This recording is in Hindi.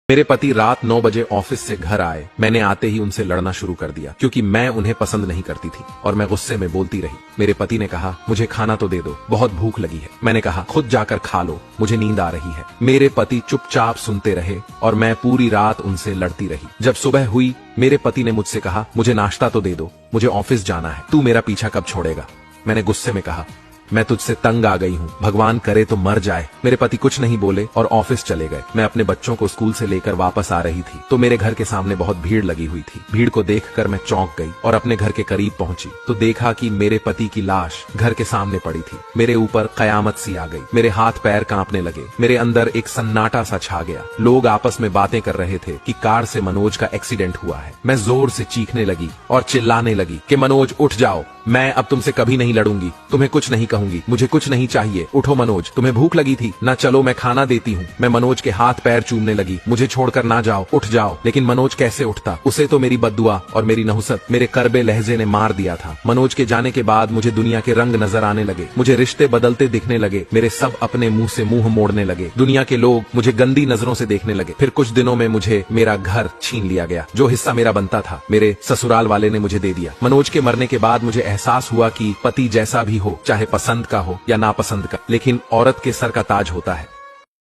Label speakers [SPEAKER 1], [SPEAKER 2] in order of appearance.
[SPEAKER 1] मेरे पति रात 9 बजे ऑफिस से घर आए। मैंने आते ही उनसे लड़ना शुरू कर दिया क्योंकि मैं उन्हें पसंद नहीं करती थी और मैं गुस्से में बोलती रही। मेरे पति ने कहा, मुझे खाना तो दे दो, बहुत भूख लगी है। मैंने कहा, खुद जाकर खा लो, मुझे नींद आ रही है। मेरे पति चुपचाप सुनते रहे और मैं पूरी रात उनसे लड़ती रही। जब सुबह हुई, मेरे पति ने मुझसे कहा, मुझे नाश्ता तो दे दो, मुझे ऑफिस जाना है, तू मेरा पीछा कब छोड़ेगा। मैंने गुस्से में कहा, मैं तुझसे तंग आ गई हूँ, भगवान करे तो मर जाए। मेरे पति कुछ नहीं बोले और ऑफिस चले गए। मैं अपने बच्चों को स्कूल से लेकर वापस आ रही थी तो मेरे घर के सामने बहुत भीड़ लगी हुई थी। भीड़ को देखकर मैं चौंक गई और अपने घर के करीब पहुंची तो देखा कि मेरे पति की लाश घर के सामने पड़ी थी। मेरे ऊपर कयामत सी आ गई। मेरे हाथ पैर कांपने लगे। मेरे अंदर एक सन्नाटा सा छा गया। लोग आपस में बातें कर रहे थे कि कार से मनोज का एक्सीडेंट हुआ है। मैं जोर से चीखने लगी और चिल्लाने लगी कि मनोज उठ जाओ, मैं अब तुमसे कभी नहीं लड़ूंगी, तुम्हें कुछ नहीं कहूंगी, मुझे कुछ नहीं चाहिए, उठो मनोज, तुम्हें भूख लगी थी ना, चलो मैं खाना देती हूँ। मैं मनोज के हाथ पैर चूमने लगी, मुझे छोड़कर ना जाओ, उठ जाओ। लेकिन मनोज कैसे उठता, उसे तो मेरी बद्दुआ और मेरी नहुसत, मेरे करबे लहजे ने मार दिया था। मनोज के जाने के बाद मुझे दुनिया के रंग नजर आने लगे। मुझे रिश्ते बदलते दिखने लगे। मेरे सब अपने मुंह से मुंह मोड़ने लगे। दुनिया के लोग मुझे गंदी नजरों से देखने लगे। फिर कुछ दिनों में मुझे मेरा घर छीन लिया गया। जो हिस्सा मेरा बनता था मेरे ससुराल वाले ने मुझे दे दिया। मनोज के मरने के बाद मुझे एहसास हुआ कि पति जैसा भी हो, चाहे पसंद का हो या नापसंद का, लेकिन औरत के सर का ताज होता है।